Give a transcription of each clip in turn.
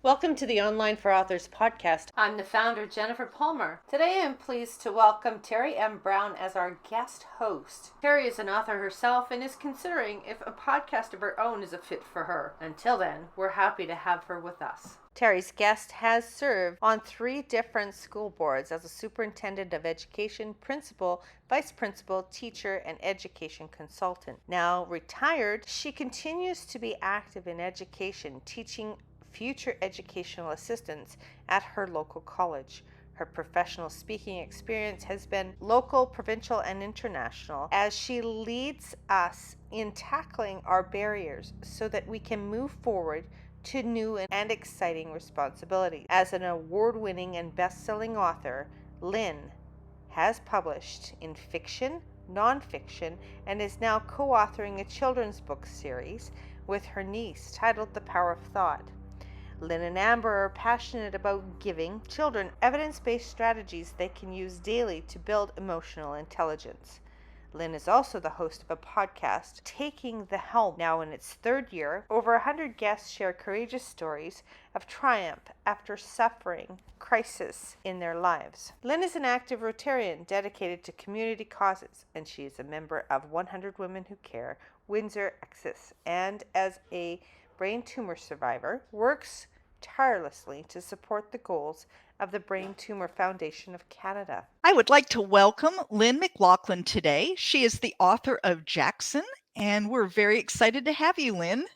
Welcome to the Online for Authors podcast. I'm the founder, Jennifer Palmer. Today I'm pleased to welcome Teri M Brown as our guest host. Teri is an author herself and is considering if a podcast of her own is a fit for her. Until then, we're happy to have her with us. Teri's guest has served on 3 different school boards as a superintendent of education, principal, vice principal, teacher, and education consultant. Now retired, she continues to be active in education, teaching future educational assistants at her local college. Her professional speaking experience has been local, provincial, and international as she leads us in tackling our barriers so that we can move forward to new and exciting responsibilities. As an award-winning and best-selling author, Lynn has published in fiction, nonfiction, and is now co-authoring a children's book series with her niece titled The Power of Thought. Lynn and Amber are passionate about giving children evidence-based strategies they can use daily to build emotional intelligence. Lynn is also the host of a podcast, Taking the Helm, now in its 3rd year. Over 100 guests share courageous stories of triumph after suffering crisis in their lives. Lynn is an active Rotarian dedicated to community causes, and she is a member of 100 Women Who Care, Windsor Access, and as a brain tumor survivor, works tirelessly to support the goals of the Brain Tumor Foundation of Canada. I would like to welcome Lynn McLaughlin today. She is the author of Jackson, and we're very excited to have you, Lynn.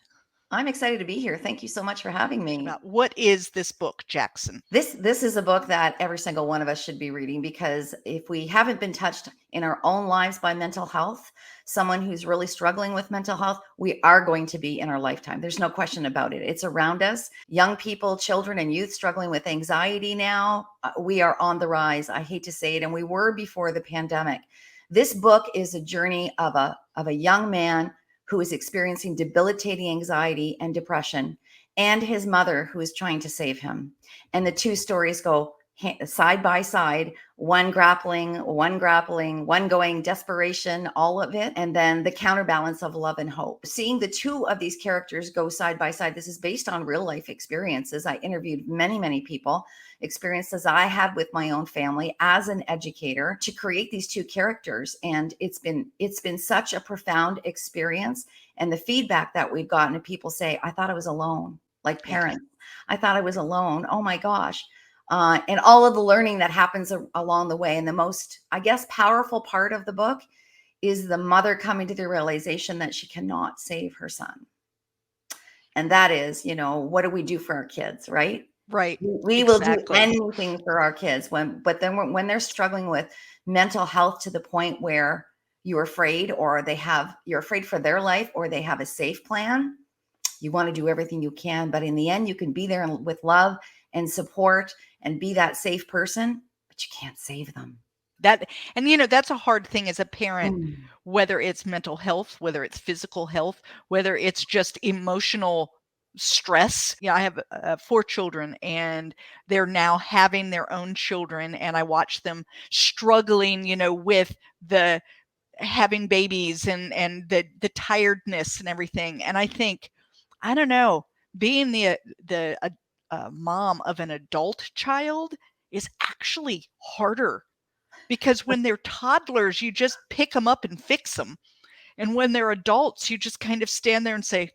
I'm excited to be here. Thank you so much for having me. What is this book, Jackson? This is a book that every single one of us should be reading, because if we haven't been touched in our own lives by mental health, someone who's really struggling with mental health, we are going to be in our lifetime. There's no question about it. It's around us. Young people, children, and youth struggling with anxiety now. We are on the rise. I hate to say it, and we were before the pandemic. This book is a journey of a young man who is experiencing debilitating anxiety and depression, and his mother who is trying to save him. And the two stories go side by side, one grappling, one going desperation, all of it. And then the counterbalance of love and hope. Seeing the two of these characters go side by side, this is based on real life experiences. I interviewed many people, experiences I had with my own family as an educator, to create these two characters. And it's been such a profound experience. And the feedback that we've gotten, people say, I thought I was alone, like parents. I thought I was alone. Oh my gosh. And all of the learning that happens along the way. And the most, I guess, powerful part of the book is the mother coming to the realization that she cannot save her son. And that is, what do we do for our kids, right? Right. We will do anything for our kids but then when they're struggling with mental health to the point where you're afraid, or you're afraid for their life, or they have a safe plan, you want to do everything you can. But in the end, you can be there with love and support and be that safe person, but you can't save them. That's a hard thing as a parent, whether it's mental health, whether it's physical health, whether it's just emotional stress. I have 4 children, and they're now having their own children, and I watch them struggling, with the having babies and the tiredness and everything. And I think, I don't know, being the mom of an adult child is actually harder, because when they're toddlers, you just pick them up and fix them. And when they're adults, you just kind of stand there and say,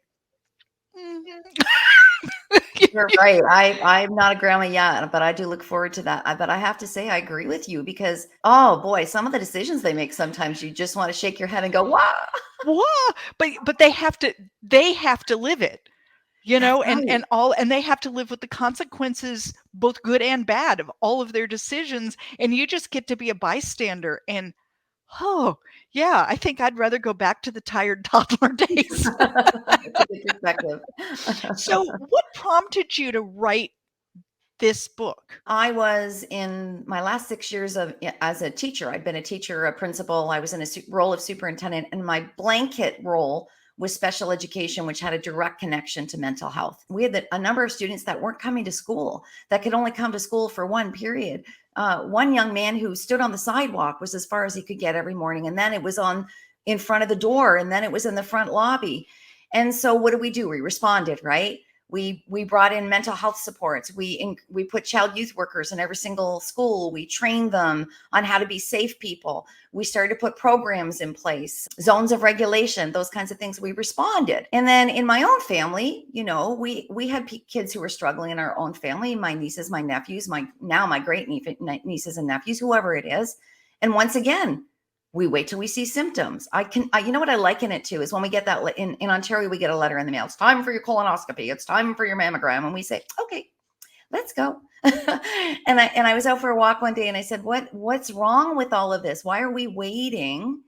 You're right. I'm not a grandma yet, but I do look forward to that. But I have to say, I agree with you, because, oh boy, some of the decisions they make, sometimes you just want to shake your head and go, wow. But they have to live it. And they have to live with the consequences, both good and bad, of all of their decisions. And you just get to be a bystander. And I think I'd rather go back to the tired toddler days. That's a good perspective. So what prompted you to write this book? I was in my last 6 years as a teacher. I'd been a teacher, a principal. I was in a role of superintendent, and my blanket role was special education, which had a direct connection to mental health. We had a number of students that weren't coming to school, that could only come to school for one period. One young man who stood on the sidewalk was as far as he could get every morning. And then it was in front of the door, and then it was in the front lobby. And so what did? We responded, right? We brought in mental health supports. We put child youth workers in every single school. We trained them on how to be safe people. We started to put programs in place, zones of regulation, those kinds of things. We responded. And then in my own family, we had kids who were struggling in our own family, my nieces, my nephews, my great nieces and nephews, whoever it is. And once again, we wait till we see symptoms. You know what I liken it to is when we get that in Ontario, we get a letter in the mail. It's time for your colonoscopy. It's time for your mammogram. And we say, okay, let's go. and I was out for a walk one day and I said, what's wrong with all of this? Why are we waiting?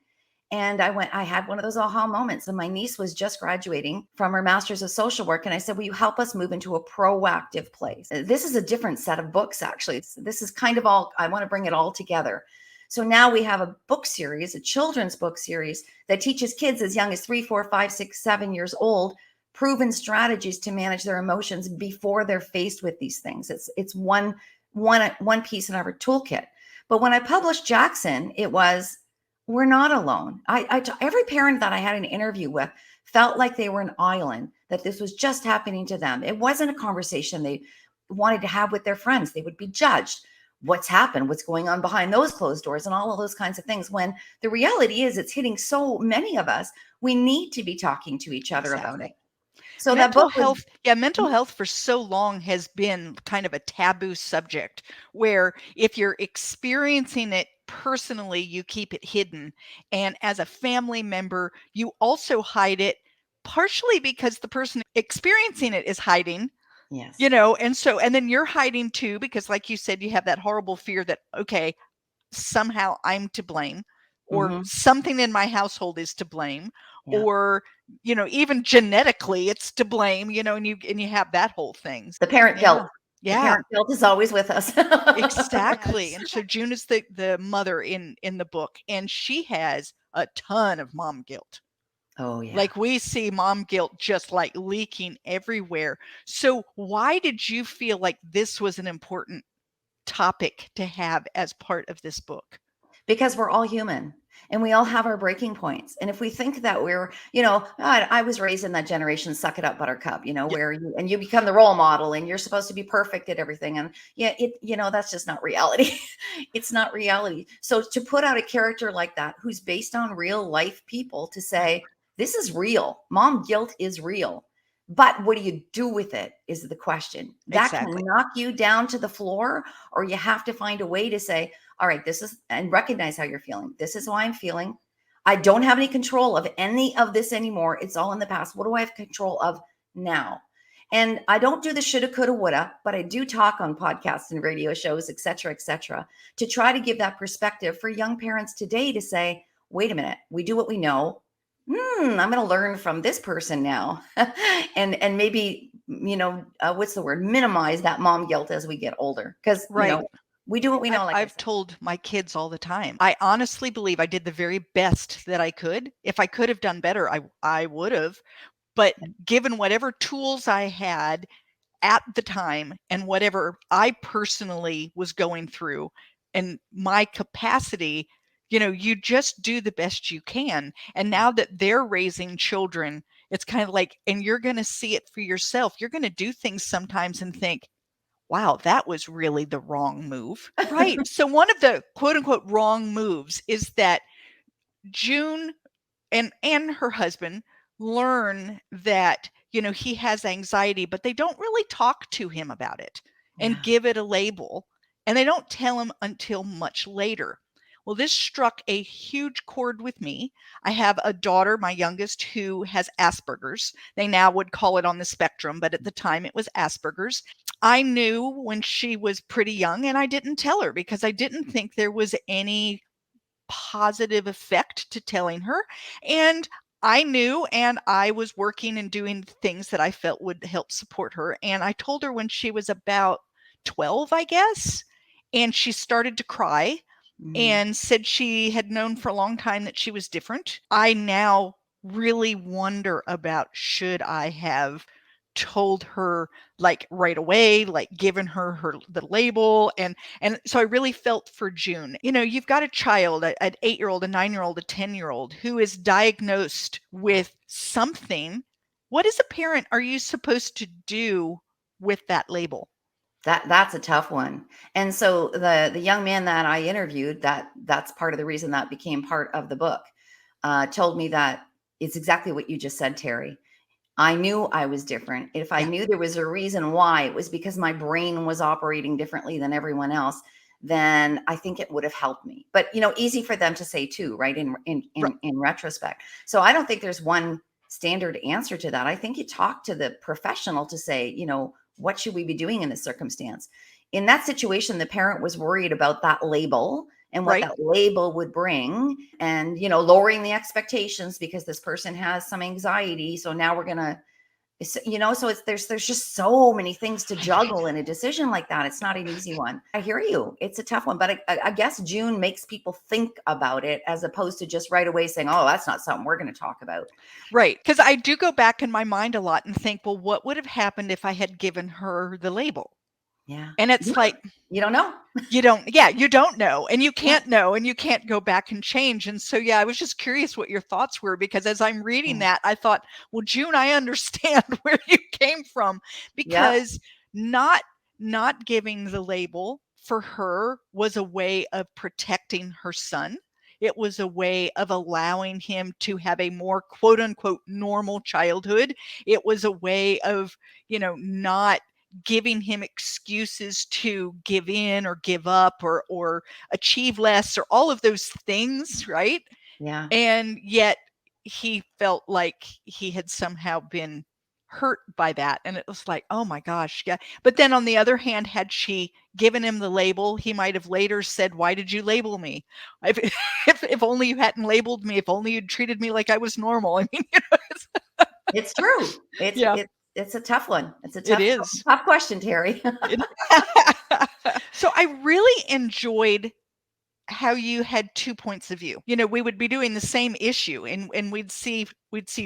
And I had one of those aha moments. And my niece was just graduating from her master's of social work. And I said, will you help us move into a proactive place? This is a different set of books, actually. This is kind of I want to bring it all together. So now we have a book series, a children's book series that teaches kids as young as 3, 4, 5, 6, 7 years old, proven strategies to manage their emotions before they're faced with these things. It's one piece in our toolkit. But when I published Jackson, it was, we're not alone. Every parent that I had an interview with felt like they were an island, that this was just happening to them. It wasn't a conversation they wanted to have with their friends. They would be judged. What's happened, what's going on behind those closed doors and all of those kinds of things. When the reality is it's hitting so many of us, we need to be talking to each other about it. So mental health for so long has been kind of a taboo subject where if you're experiencing it personally, you keep it hidden. And as a family member, you also hide it partially because the person experiencing it is hiding. Yes. And then you're hiding too, because like you said, you have that horrible fear that, okay, somehow I'm to blame, or something in my household is to blame, or, even genetically it's to blame, and you have that whole thing. The parent guilt. Yeah. The parent guilt is always with us. Exactly. Yes. And so June is the mother in the book, and she has a ton of mom guilt. Oh, yeah. Like we see mom guilt just like leaking everywhere. So why did you feel like this was an important topic to have as part of this book? Because we're all human and we all have our breaking points. And if we think that we're, I was raised in that generation, suck it up, buttercup, where you become the role model and you're supposed to be perfect at everything. And that's just not reality. It's not reality. So to put out a character like that, who's based on real life people, to say, this is real. Mom guilt is real. But what do you do with it is the question. That can knock you down to the floor, or you have to find a way to say, all right, and recognize how you're feeling. This is how I'm feeling. I don't have any control of any of this anymore. It's all in the past. What do I have control of now? And I don't do the shoulda, coulda, woulda, but I do talk on podcasts and radio shows, et cetera, to try to give that perspective for young parents today to say, wait a minute, we do what we know. I'm going to learn from this person now and maybe, what's the word? Minimize that mom guilt as we get older. Because, we do what we know. I've told my kids all the time. I honestly believe I did the very best that I could. If I could have done better, I would have. But given whatever tools I had at the time and whatever I personally was going through and my capacity, you just do the best you can. And now that they're raising children, it's kind of like, and you're going to see it for yourself. You're going to do things sometimes and think, wow, that was really the wrong move. Right. So one of the quote unquote wrong moves is that June and her husband learn that, he has anxiety, but they don't really talk to him about it and give it a label. And they don't tell him until much later. Well, this struck a huge chord with me. I have a daughter, my youngest, who has Asperger's. They now would call it on the spectrum, but at the time it was Asperger's. I knew when she was pretty young, and I didn't tell her because I didn't think there was any positive effect to telling her. And I knew, and I was working and doing things that I felt would help support her. And I told her when she was about 12, I guess, and she started to cry and said she had known for a long time that she was different. I now really wonder about, should I have told her like right away, like given her the label. And so I really felt for June. You've got a child, an 8-year-old, a 9-year-old, a 10-year-old who is diagnosed with something What as a parent are you supposed to do with that label? That's a tough one. And so the young man that I interviewed, that's part of the reason that became part of the book, told me that it's exactly what you just said, Terry. I knew I was different. If I Yeah. knew there was a reason why, it was because my brain was operating differently than everyone else, then I think it would have helped me. But easy for them to say too, right? Right. In retrospect. So I don't think there's one standard answer to that. I think you talk to the professional to say, what should we be doing in this circumstance? In that situation, the parent was worried about that label and what Right. that label would bring, and lowering the expectations because this person has some anxiety, so now we're gonna so there's just so many things to juggle in a decision like that. It's not an easy one. I hear you. It's a tough one, but I guess June makes people think about it as opposed to just right away saying, oh, that's not something we're going to talk about. Right. Because I do go back in my mind a lot and think, well, what would have happened if I had given her the label? Yeah. And it's like, you don't know. you don't know, and you can't know, and you can't go back and change. And so, I was just curious what your thoughts were, because as I'm reading that, I thought, well, June, I understand where you came from, because not giving the label for her was a way of protecting her son. It was a way of allowing him to have a more quote unquote normal childhood. It was a way of, not giving him excuses to give in or give up or achieve less or all of those things, right? Yeah. And yet he felt like he had somehow been hurt by that. And it was like, oh my gosh. Yeah. But then on the other hand, had she given him the label, he might have later said, why did you label me? If only you hadn't labeled me, if only you'd treated me like I was normal. I mean, It's true. Yeah. It's a tough one. It's a It tough is. question, Terry. So I really enjoyed how you had 2 points of view. We would be doing the same issue, and we'd see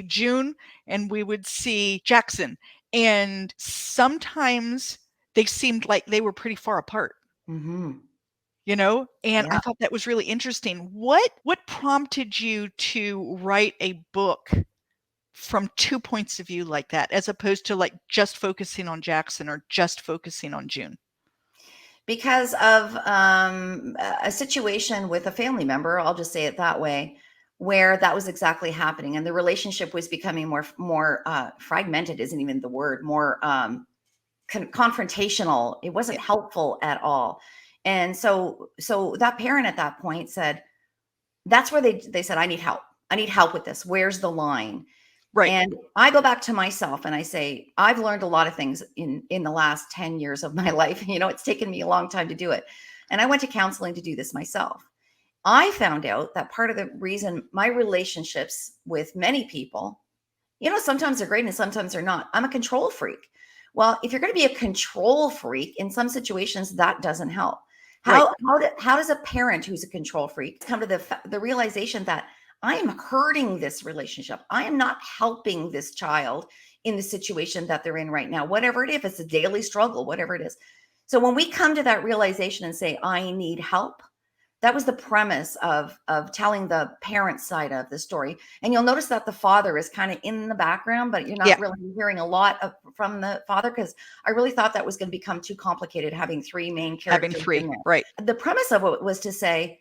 June and we would see Jackson, and sometimes they seemed like they were pretty far apart. Mm-hmm. And I Yeah. thought that was really interesting. What prompted you to write a book from 2 points of view like that, as opposed to like just focusing on Jackson or just focusing on June? Because of a situation with a family member, I'll just say it that way, where that was exactly happening, and the relationship was becoming more fragmented. Isn't even the word. More confrontational. It wasn't helpful at all. And so that parent at that point said, that's where they said, I need help. I need help with this. Where's the line? Right. And I go back to myself and I say, I've learned a lot of things in the last 10 years of my life. It's taken me a long time to do it. And I went to counseling to do this myself. I found out that part of the reason my relationships with many people, sometimes they're great and sometimes they're not. I'm a control freak. Well, if you're going to be a control freak, in some situations, that doesn't help. How does a parent who's a control freak come to the realization that I am hurting this relationship? I am not helping this child in the situation that they're in right now, whatever it is, if it's a daily struggle, whatever it is. So when we come to that realization and say, I need help, that was the premise of telling the parent side of the story. And you'll notice that the father is kind of in the background, but you're not really hearing a lot from the father, because I really thought that was going to become too complicated, having three main characters. Having three, right. The premise of it was to say,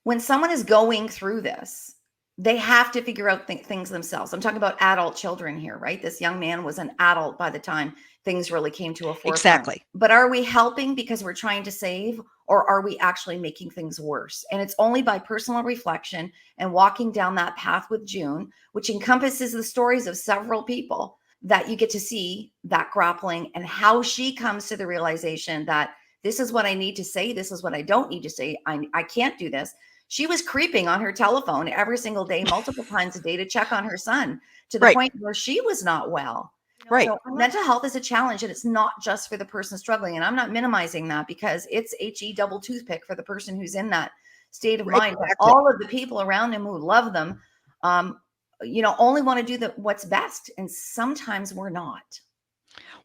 when someone is going through this, they have to figure out things themselves. I'm talking about adult children here, right? This young man was an adult by the time things really came to a forefront. Exactly. But are we helping because we're trying to save, or are we actually making things worse? And it's only by personal reflection and walking down that path with June, which encompasses the stories of several people, that you get to see that grappling and how she comes to the realization that this is what I need to say. This is what I don't need to say. I can't do this. She was creeping on her telephone every single day, multiple times a day, to check on her son, to the point where she was not well. Right. So mental health is a challenge, and it's not just for the person struggling. And I'm not minimizing that, because it's HE double toothpick for the person who's in that state of mind. But all of the people around him who love them, only want to do what's best. And sometimes we're not.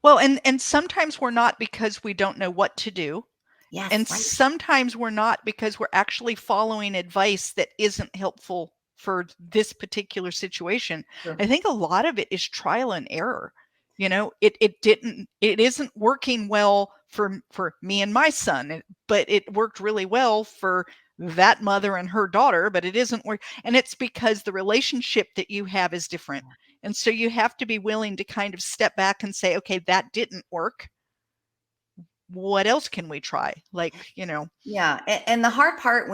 Well, and sometimes we're not because we don't know what to do. Yes. And sometimes we're not because we're actually following advice that isn't helpful for this particular situation. Sure. I think a lot of it is trial and error. It isn't working well for me and my son, but it worked really well for that mother and her daughter, but it isn't work. And it's because the relationship that you have is different. And so you have to be willing to kind of step back and say, okay, that didn't work. What else can we try? Yeah. And the hard part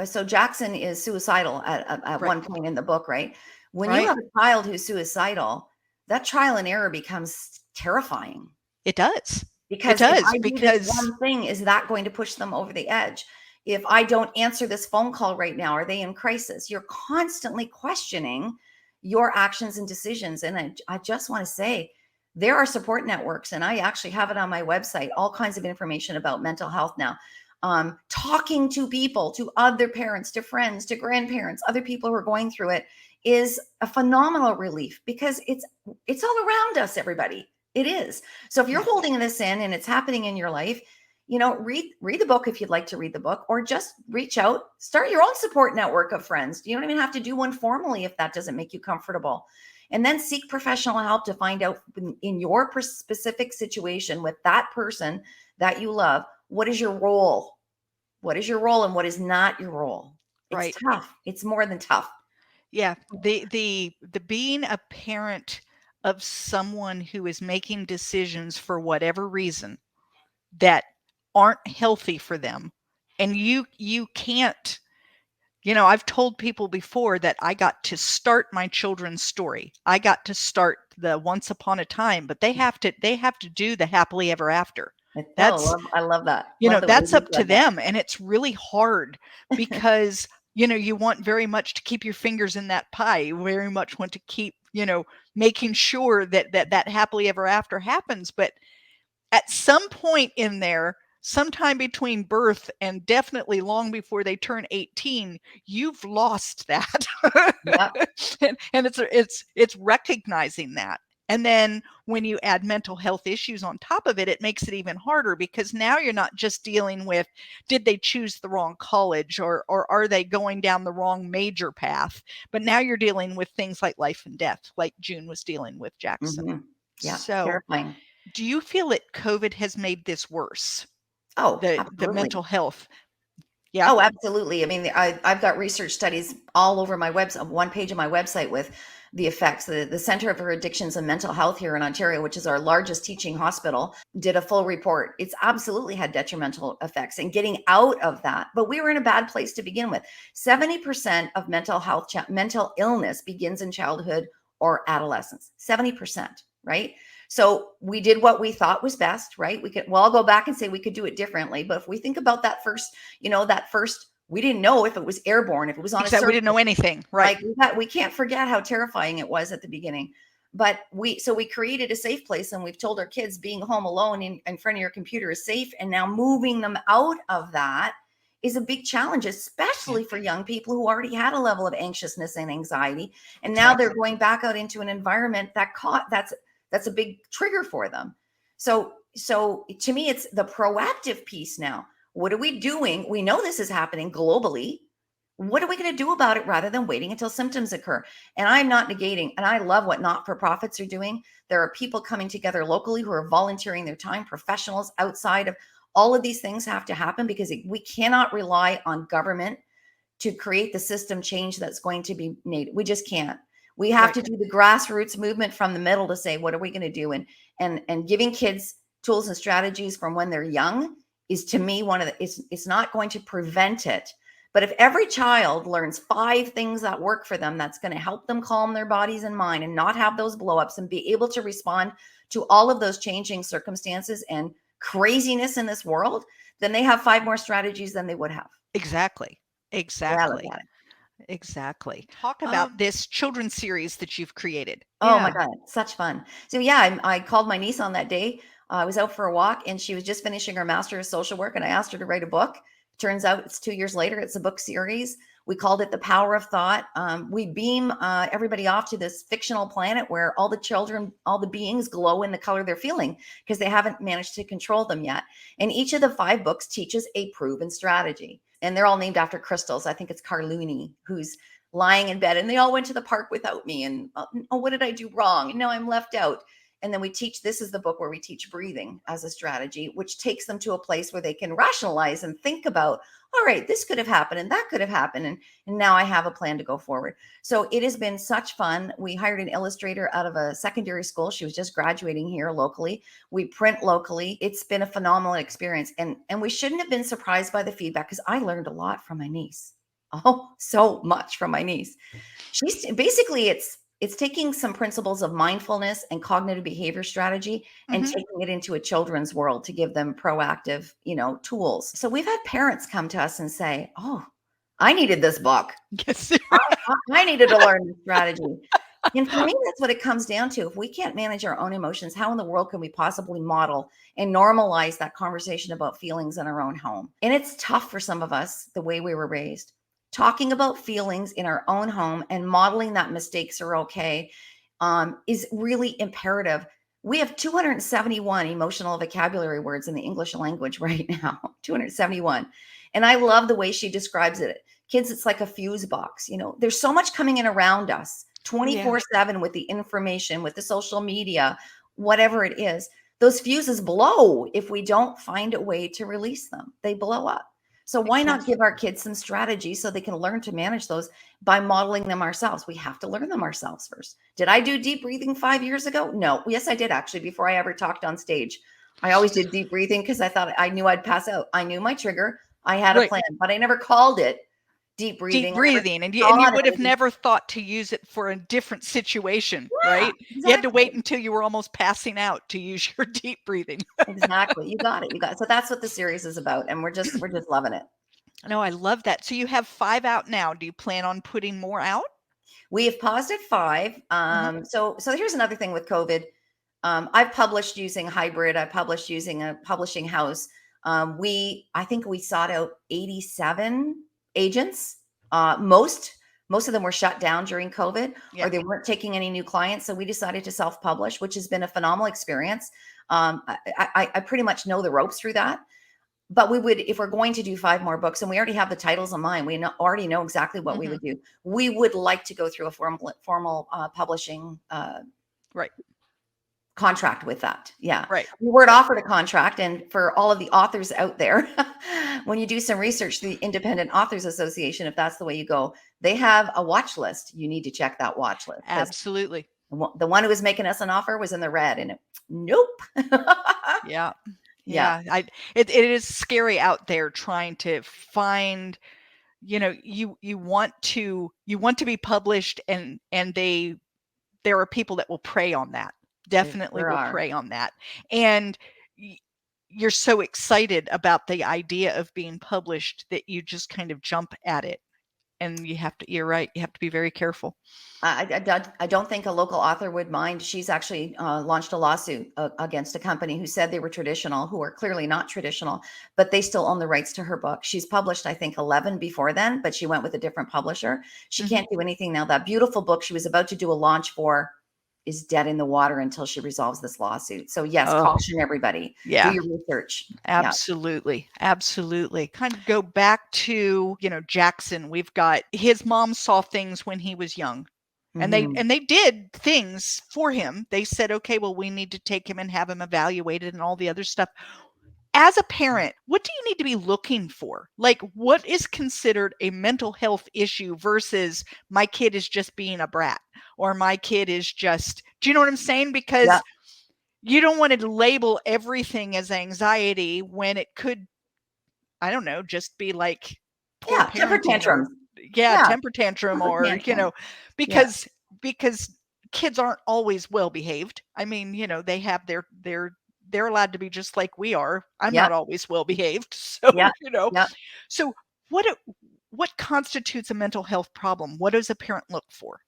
so Jackson is suicidal at Right. one point in the book, right? When you Right. have a child who's suicidal, that trial and error becomes terrifying. It does. Because if I do this one thing, is that going to push them over the edge? If I don't answer this phone call right now, are they in crisis? You're constantly questioning your actions and decisions. And I just want to say, there are support networks, and I actually have it on my website, all kinds of information about mental health now. Talking to people, to other parents, to friends, to grandparents, other people who are going through it is a phenomenal relief, because it's all around us, everybody. It is. So if you're holding this in and it's happening in your life, read the book if you'd like to read the book, or just reach out, start your own support network of friends. You don't even have to do one formally if that doesn't make you comfortable. And then seek professional help to find out in your specific situation with that person that you love, what is your role? What is your role and what is not your role? It's tough. It's more than tough. Yeah. The being a parent of someone who is making decisions for whatever reason that aren't healthy for them. And you can't, I've told people before that I got to start my children's story. I got to start the once upon a time, but they have to do the happily ever after. I love that. That's up to them. And it's really hard because, you want very much to keep your fingers in that pie. You very much want to keep, making sure that happily ever after happens. But at some point in there, sometime between birth and definitely long before they turn 18, you've lost that. Yep. and it's recognizing that. And then when you add mental health issues on top of it, it makes it even harder, because now you're not just dealing with, did they choose the wrong college, or are they going down the wrong major path? But now you're dealing with things like life and death, like June was dealing with Jackson. Mm-hmm. Yeah, so terrifying. Do you feel that COVID has made this worse? Oh, the mental health. Yeah. Oh, absolutely. I mean, I've got research studies all over my website, one page of my website, with the effects. The Center for Addictions and Mental Health here in Ontario, which is our largest teaching hospital, did a full report. It's absolutely had detrimental effects and getting out of that. But we were in a bad place to begin with. 70% of mental illness begins in childhood or adolescence. 70%, right? So we did what we thought was best, right? I'll go back and say we could do it differently. But if we think about that first, we didn't know if it was airborne, if it was on a surface. We didn't know anything, right? Like we can't forget how terrifying it was at the beginning. But we created a safe place, and we've told our kids being home alone in front of your computer is safe. And now moving them out of that is a big challenge, especially for young people who already had a level of anxiousness and anxiety. And now they're going back out into an environment that's a big trigger for them. So to me, it's the proactive piece now. What are we doing? We know this is happening globally. What are we going to do about it, rather than waiting until symptoms occur? And I'm not negating, and I love what not-for-profits are doing. There are people coming together locally who are volunteering their time, professionals outside of all of these things have to happen, because we cannot rely on government to create the system change that's going to be needed. We just can't. We have to do the grassroots movement from the middle to say, what are we going to do? And giving kids tools and strategies from when they're young is, to me, it's not going to prevent it. But if every child learns 5 things that work for them, that's going to help them calm their bodies and mind and not have those blowups and be able to respond to all of those changing circumstances and craziness in this world, then they have 5 more strategies than they would have. Exactly. Exactly. Talk about this children's series that you've created. Oh my God, such fun. So I called my niece on that day. I was out for a walk, and she was just finishing her Master of Social Work, and I asked her to write a book. Turns out it's 2 years later. It's a book series. We called it The Power of Thought. We beam everybody off to this fictional planet where all the children, all the beings glow in the color they're feeling, because they haven't managed to control them yet. And each of the 5 books teaches a proven strategy. And they're all named after crystals. I think it's Carluni, who's lying in bed, and they all went to the park without me. And oh, what did I do wrong? No, I'm left out. And then this is the book where we teach breathing as a strategy, which takes them to a place where they can rationalize and think about, all right, this could have happened and that could have happened. And now I have a plan to go forward. So it has been such fun. We hired an illustrator out of a secondary school. She was just graduating here locally. We print locally. It's been a phenomenal experience. And we shouldn't have been surprised by the feedback, because I learned a lot from my niece. Oh, so much from my niece. She's basically, it's taking some principles of mindfulness and cognitive behavior strategy and taking it into a children's world to give them proactive, tools. So we've had parents come to us and say, oh, I needed this book. Yes. I needed to learn this strategy. And for me, that's what it comes down to. If we can't manage our own emotions, how in the world can we possibly model and normalize that conversation about feelings in our own home? And it's tough for some of us, the way we were raised. Talking about feelings in our own home and modeling that mistakes are okay is really imperative. We have 271 emotional vocabulary words in the English language right now, 271. And I love the way she describes it. Kids, it's like a fuse box. There's so much coming in around us 24/7 with the information, with the social media, whatever it is. Those fuses blow if we don't find a way to release them. They blow up. So why not give our kids some strategies so they can learn to manage those by modeling them ourselves? We have to learn them ourselves first. Did I do deep breathing 5 years ago? No. Yes, I did, actually, before I ever talked on stage. I always did deep breathing because I thought I knew I'd pass out. I knew my trigger. I had a plan, but I never called it deep breathing. And you would have never thought to use it for a different situation, right? Exactly. You had to wait until you were almost passing out to use your deep breathing. Exactly. You got it. So that's what the series is about. And we're just loving it. No, I love that. So you have 5 out now. Do you plan on putting more out? We have paused at 5. So here's another thing with COVID. I've published using hybrid. I published using a publishing house. I think we sought out 87 agents. Most of them were shut down during COVID, or they weren't taking any new clients. So we decided to self-publish, which has been a phenomenal experience. I pretty much know the ropes through that. But we would, if we're going to do 5 more books, and we already have the titles in mind, we already know exactly what we would do. We would like to go through a formal publishing contract with that. Yeah. Right. We weren't offered a contract. And for all of the authors out there, when you do some research, the Independent Authors Association, if that's the way you go, they have a watch list. You need to check that watch list. Absolutely. The one who was making us an offer was in the red, and nope. Yeah. It is scary out there trying to find, you want to be published, and there are people that will prey on that. Definitely will prey on that. And you're so excited about the idea of being published that you just kind of jump at it. And you're right. You have to be very careful. I don't think a local author would mind. She's actually launched a lawsuit against a company who said they were traditional, who are clearly not traditional, but they still own the rights to her book. She's published, I think, 11 before then, but she went with a different publisher. She can't do anything now. That beautiful book she was about to do a launch for is dead in the water until she resolves this lawsuit. So yes, caution everybody. Do your research. Absolutely. Absolutely. Kind of go back to, Jackson. We've got his mom saw things when he was young. And they did things for him. They said, okay, well, we need to take him and have him evaluated and all the other stuff. As a parent, what do you need to be looking for? Like, what is considered a mental health issue versus my kid is just being a brat, or my kid is just, do you know what I'm saying? Because you don't want to label everything as anxiety when it could, I don't know, just be like poor temper tantrum. Temper tantrum, or, because kids aren't always well behaved. I mean, they have they're allowed to be just like we are. I'm not always well behaved. So, so what constitutes a mental health problem? What does a parent look for?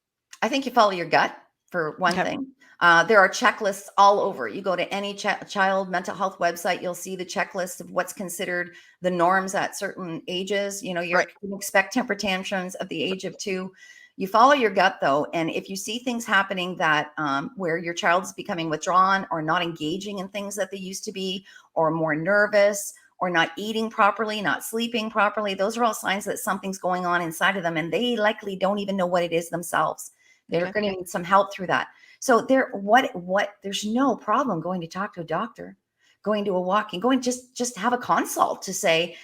I think you follow your gut, for one thing. There are checklists all over. You go to any child mental health website, you'll see the checklist of what's considered the norms at certain ages. You can expect temper tantrums at the age of 2. You follow your gut, though, and if you see things happening that where your child's becoming withdrawn or not engaging in things that they used to be, or more nervous, or not eating properly, not sleeping properly. Those are all signs that something's going on inside of them, and they likely don't even know what it is themselves. They're going to need some help through that. So there's no problem going to talk to a doctor, going to a walk-in, going just have a consult to say,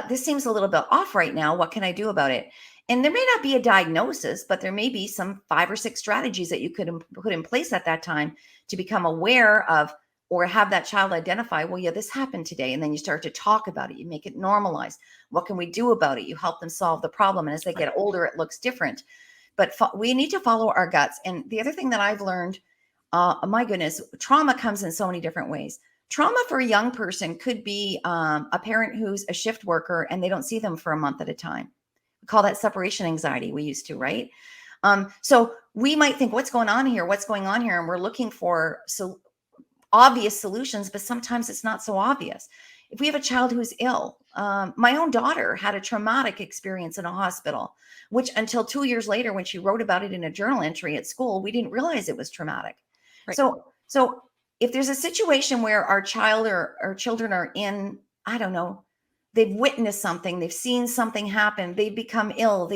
this seems a little bit off right now. What can I do about it? And there may not be a diagnosis, but there may be some 5 or 6 strategies that you could put in place at that time to become aware of, or have that child identify, well, yeah, this happened today. And then you start to talk about it. You make it normalized. What can we do about it? You help them solve the problem. And as they get older, it looks different. But we need to follow our guts. And the other thing that I've learned, my goodness, trauma comes in so many different ways. Trauma for a young person could be a parent who's a shift worker and they don't see them for a month at a time. We call that separation anxiety. We used to, right? So we might think, what's going on here? What's going on here? And we're looking for obvious solutions, but sometimes it's not so obvious. If we have a child who's ill, my own daughter had a traumatic experience in a hospital, which until 2 years later, when she wrote about it in a journal entry at school, we didn't realize it was traumatic. Right. So if there's a situation where our child or our children are in, I don't know, they've witnessed something, they've seen something happen, they've become ill,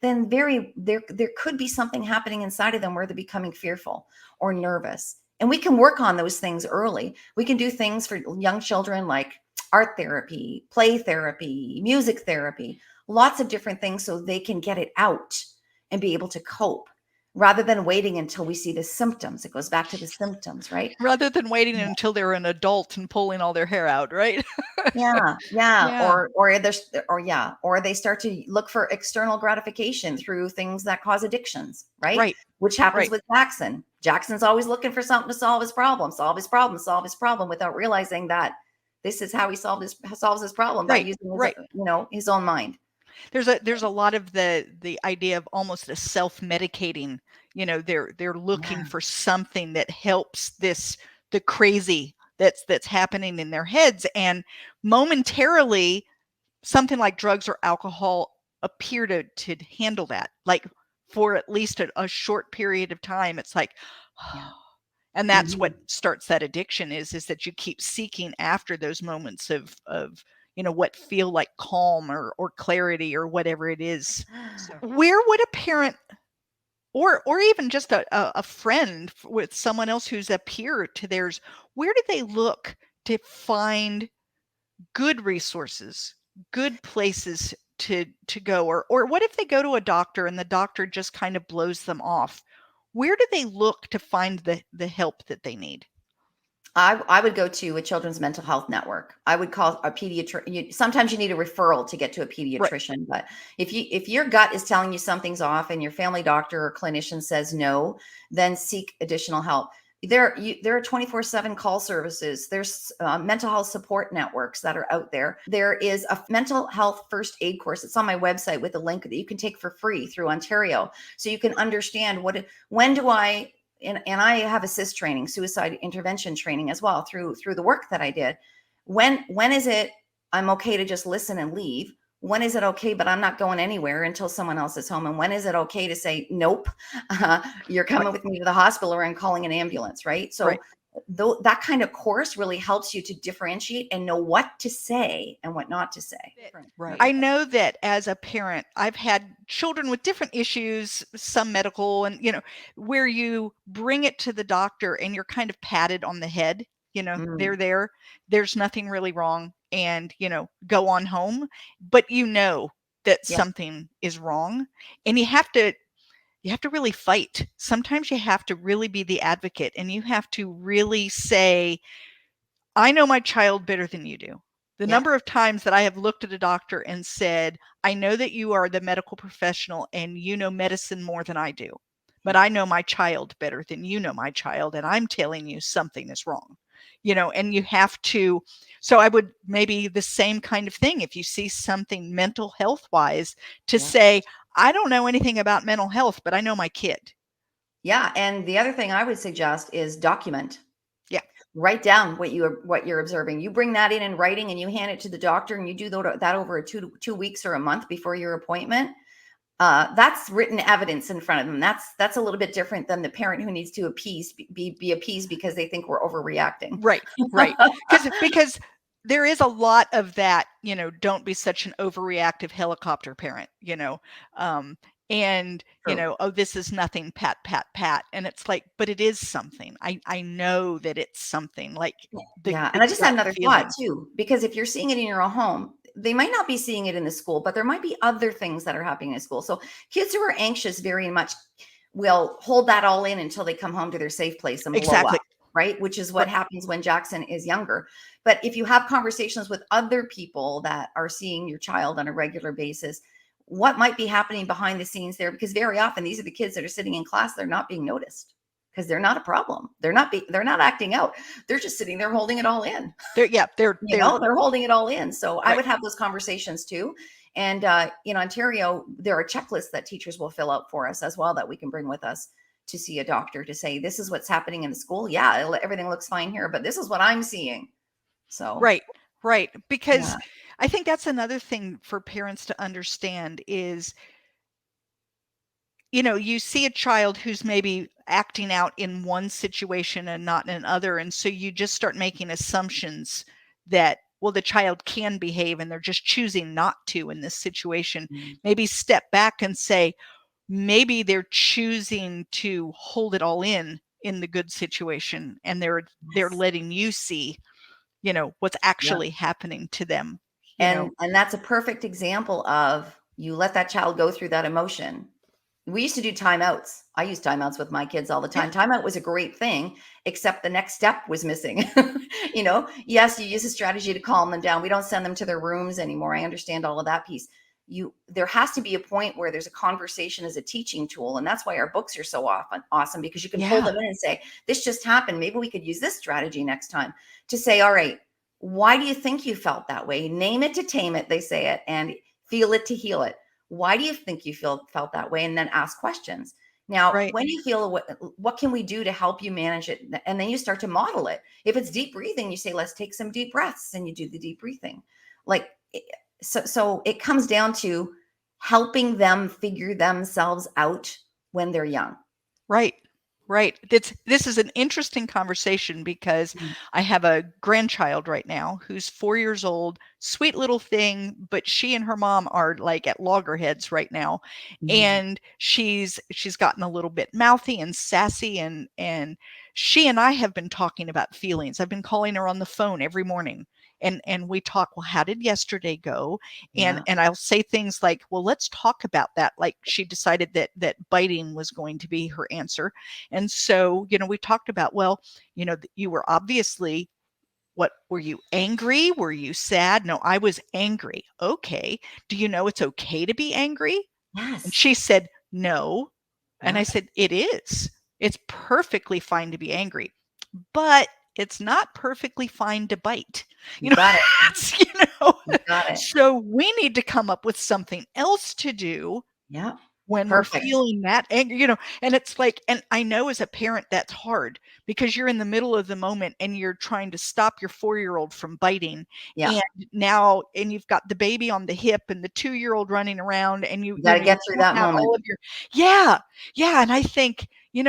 there could be something happening inside of them where they're becoming fearful or nervous. And we can work on those things early. We can do things for young children like art therapy, play therapy, music therapy, lots of different things so they can get it out and be able to cope, rather than waiting until we see the symptoms. It goes back to the symptoms, right? Rather than waiting until they're an adult and pulling all their hair out, right? Yeah. Or they start to look for external gratification through things that cause addictions, right? Right. Which happens with Jackson. Jackson's always looking for something to solve his problem, without realizing that this is how he solves his problem by using his own mind. There's a lot of the idea of almost a self-medicating. They're looking for something that helps the crazy that's happening in their heads, and momentarily something like drugs or alcohol appear to handle that, like for at least a short period of time. It's like, and that's what starts that addiction is that you keep seeking after those moments of what feel like calm or clarity or whatever it is. So, where would a parent or even just a friend with someone else who's a peer to theirs, where do they look to find good resources, good places to go? Or what if they go to a doctor and the doctor just kind of blows them off? Where do they look to find the help that they need? I would go to a children's mental health network. I would call a pediatrician. Sometimes you need a referral to get to a pediatrician, but if your gut is telling you something's off and your family doctor or clinician says no, then seek additional help. There are 24/7 call services. There's mental health support networks that are out there. There is a mental health first aid course. It's on my website with a link that you can take for free through Ontario, so you can understand and I have assist training, suicide intervention training as well through the work that I did. When is it I'm okay to just listen and leave? When is it okay, but I'm not going anywhere until someone else is home? And when is it okay to say, nope, you're coming with me to the hospital, or I'm calling an ambulance, right? So that kind of course really helps you to differentiate and know what to say and what not to say. Right. I know that as a parent, I've had children with different issues, some medical, and, where you bring it to the doctor and you're kind of patted on the head, they're there, there's nothing really wrong, and, go on home, but that something is wrong, and you have to really fight. Sometimes you have to really be the advocate, and you have to really say, I know my child better than you do. The number of times that I have looked at a doctor and said, I know that you are the medical professional and you know medicine more than I do, but I know my child better than you know my child, and I'm telling you something is wrong. And you have to, so I would maybe the same kind of thing, if you see something mental health wise, to say, I don't know anything about mental health, but I know my kid. Yeah. And the other thing I would suggest is document. Yeah. Write down what you're observing. You bring that in writing and you hand it to the doctor, and you do that over 2 weeks or a month before your appointment. That's written evidence in front of them. That's a little bit different than the parent who needs to be appeased because they think we're overreacting. Right. Because there is a lot of that, don't be such an overreactive helicopter parent, and, True. oh, this is nothing, pat, pat, pat. And it's like, but it is something. I know that it's something, like Yeah. the And I just had gut another thought feeling. too, because if you're seeing it in your own home, they might not be seeing it in the school, but there might be other things that are happening in school. So kids who are anxious very much will hold that all in until they come home to their safe place and blow Exactly. up, right? Which is what Right. happens when Jackson is younger. But if you have conversations with other people that are seeing your child on a regular basis, what might be happening behind the scenes there? Because very often these are the kids that are sitting in class, they're not being noticed because they're not a problem. They're not acting out. They're just sitting there holding it all in. They're They're holding it all in. So I right. would have those conversations too. And in Ontario, there are checklists that teachers will fill out for us as well that we can bring with us to see a doctor to say, this is what's happening in the school. Yeah, everything looks fine here, but this is what I'm seeing. So, Right. Because yeah. I think that's another thing for parents to understand is, you see a child who's maybe acting out in one situation and not in another. And so you just start making assumptions that, well, the child can behave and they're just choosing not to in this situation. Mm. Maybe step back and say, maybe they're choosing to hold it all in the good situation. And they're Yes. letting you see, what's Yep. actually happening to them, And that's a perfect example of you let that child go through that emotion. We used to do timeouts. I use timeouts with my kids all the Yeah. time. Timeout was a great thing, except the next step was missing. Yes, you use a strategy to calm them down. We don't send them to their rooms anymore. I understand all of that piece. There has to be a point where there's a conversation as a teaching tool. And that's why our books are so often awesome, because you can pull Yeah. them in and say, this just happened. Maybe we could use this strategy next time to say, all right, why do you think you felt that way? Name it to tame it, they say it, and feel it to heal it. Why do you think you felt that way? And then ask questions. Now, Right. when you feel what can we do to help you manage it? And then you start to model it. If it's deep breathing, you say, let's take some deep breaths, and you do the deep breathing. Like, so it comes down to helping them figure themselves out when they're young. Right. This is an interesting conversation because Mm. I have a grandchild right now who's 4 years old, sweet little thing, but she and her mom are like at loggerheads right now. Mhm. And she's gotten a little bit mouthy and sassy, and she and I have been talking about feelings. I've been calling her on the phone every morning. And we talk, well, how did yesterday go? And Yeah. I'll say things like, well, let's talk about that. Like she decided that biting was going to be her answer. And so, we talked about, well, you were obviously, what were you angry? Were you sad? No, I was angry. Okay. Do you know it's okay to be angry? And Yes. she said, no. And I Yeah. said, it is. It's perfectly fine to be angry, but it's not perfectly fine to bite. You got it. That's, you know, You got it. so we need to come up with something else to do Yeah. when we're Perfect. feeling that anger, and it's like, and I know as a parent that's hard because you're in the middle of the moment and you're trying to stop your 4-year-old from biting. Yeah. And you've got the baby on the hip and the 2-year-old running around, and You got to you get through don't that have moment. all of your, yeah, yeah. And I think,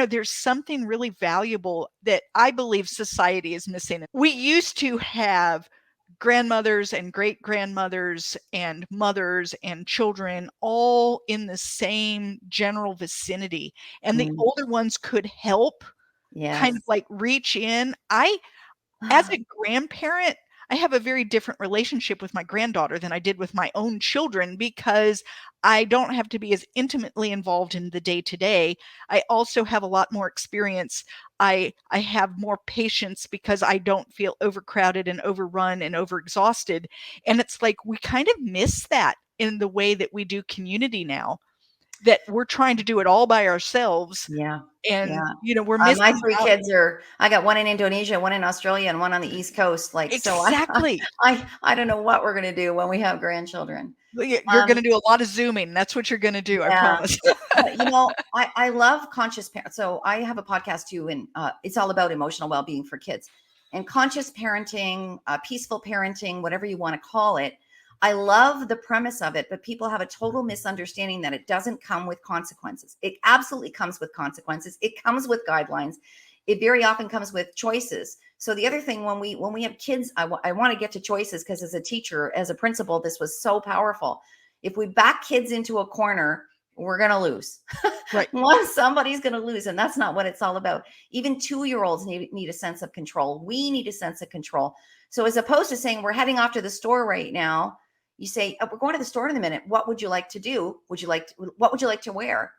there's something really valuable that I believe society is missing. We used to have grandmothers and great grandmothers and mothers and children all in the same general vicinity, and the Mm. older ones could help kind of Yes. like reach in. As a grandparent, I have a very different relationship with my granddaughter than I did with my own children because I don't have to be as intimately involved in the day to day. I also have a lot more experience. I have more patience because I don't feel overcrowded and overrun and overexhausted. And it's like we kind of miss that in the way that we do community now, that we're trying to do it all by ourselves. Yeah. And, Yeah. we're My missing 3 out. kids I got one in Indonesia, one in Australia, and one on the East Coast. Like, so Exactly. I don't know what we're going to do when we have grandchildren. Well, you're Um, gonna do a lot of Zooming. That's what you're gonna do, I yeah. promise. But I love conscious parent. So I have a podcast too, and it's all about emotional well-being for kids and conscious parenting, peaceful parenting, whatever you want to call it. I love the premise of it, but people have a total misunderstanding that it doesn't come with consequences. It absolutely comes with consequences. It comes with guidelines. It very often comes with choices. So the other thing, when we have kids, I want to get to choices, because as a teacher, as a principal, this was so powerful. If we back kids into a corner, we're going to lose. Right. Somebody's going to lose. And that's not what it's all about. Even 2-year-olds need a sense of control. We need a sense of control. So as opposed to saying, we're heading off to the store right now, you say, we're going to the store in a minute. What would you like to do? What would you like to wear?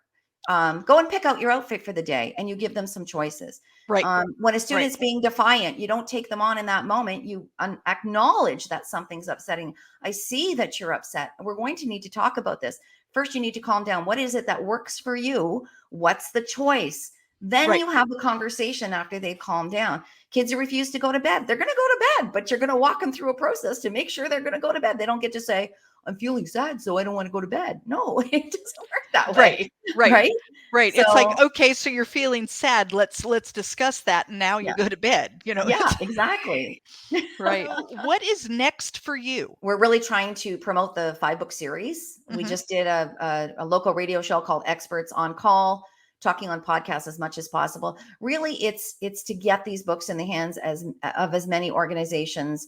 Go and pick out your outfit for the day, and you give them some choices. Right. When a student's being defiant, you don't take them on in that moment. You acknowledge that something's upsetting. I see that you're upset. We're going to need to talk about this. First, you need to calm down. What is it that works for you? What's the choice? Then you have a conversation after they've calmed down. Kids who refuse to go to bed, they're going to go to bed, but you're going to walk them through a process to make sure they're going to go to bed. They don't get to say, I'm feeling sad, so I don't want to go to bed. No, it doesn't work that way. Right. So, it's like, okay, so you're feeling sad. Let's discuss that. And now you go to bed, Yeah, exactly. Right. What is next for you? We're really trying to promote the 5-book series. We just did a local radio show called Experts on Call, talking on podcasts as much as possible. Really, it's to get these books in the hands of as many organizations,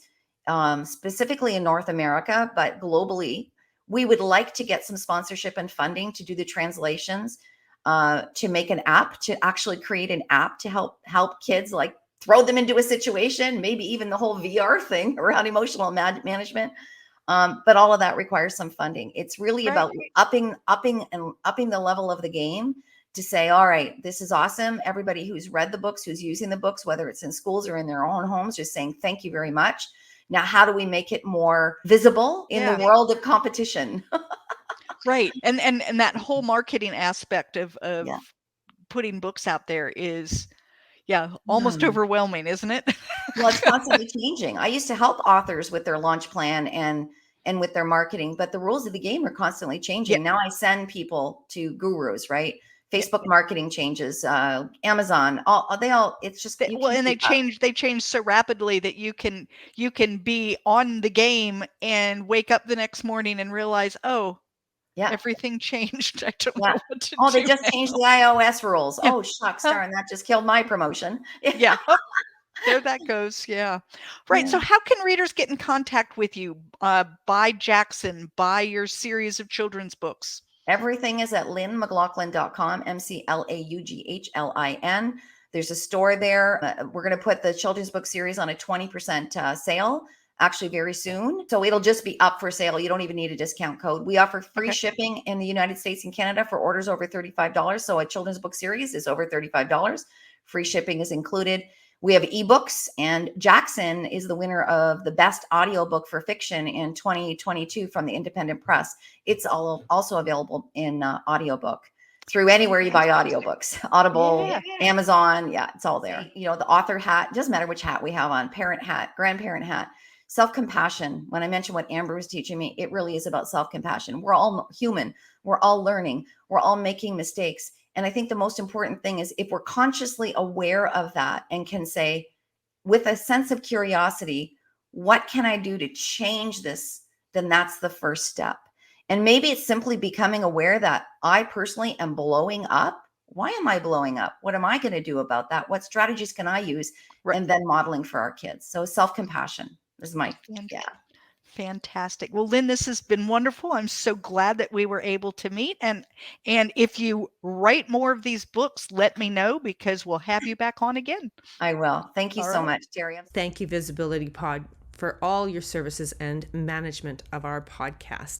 specifically in North America, but globally. We would like to get some sponsorship and funding to do the translations, to make an app, to actually create an app to help kids, like throw them into a situation, maybe even the whole VR thing around emotional management. But all of that requires some funding. It's really about upping the level of the game, to say, all right, this is awesome. Everybody who's read the books, who's using the books, whether it's in schools or in their own homes, just saying, thank you very much. Now, how do we make it more visible in the world of competition? Right. And that whole marketing aspect of putting books out there is, almost overwhelming, isn't it? Well, it's constantly changing. I used to help authors with their launch plan and with their marketing, but the rules of the game are constantly changing. Now I send people to gurus, right? Facebook marketing changes, Amazon, it's just, and they change so rapidly that you can be on the game and wake up the next morning and realize, everything changed. I don't know what to do. They just changed the iOS rules. Oh, shucks, darn, that just killed my promotion. There that goes. Right. So how can readers get in contact with you? Buy Jackson, buy your series of children's books. Everything is at lynnmclaughlin.com, MCLAUGHLIN. There's a store there. We're going to put the children's book series on a 20% sale, actually very soon. So it'll just be up for sale. You don't even need a discount code. We offer free shipping in the United States and Canada for orders over $35. So a children's book series is over $35. Free shipping is included. We have ebooks, and Jackson is the winner of the best audiobook for fiction in 2022 from the Independent Press. It's also available in audiobook through anywhere you buy audiobooks, Audible, Amazon. Yeah, it's all there. The author hat, doesn't matter which hat we have on, parent hat, grandparent hat, self-compassion. When I mentioned what Amber was teaching me, it really is about self-compassion. We're all human. We're all learning. We're all making mistakes. And I think the most important thing is, if we're consciously aware of that and can say, with a sense of curiosity, what can I do to change this? Then that's the first step. And maybe it's simply becoming aware that I personally am blowing up. Why am I blowing up? What am I going to do about that? What strategies can I use? And then modeling for our kids. So self-compassion is my, Fantastic. Well, Lynn, this has been wonderful. I'm so glad that we were able to meet. And if you write more of these books, let me know, because we'll have you back on again. I will. Thank you so much, Teri. Thank you, Visibility Pod, for all your services and management of our podcast.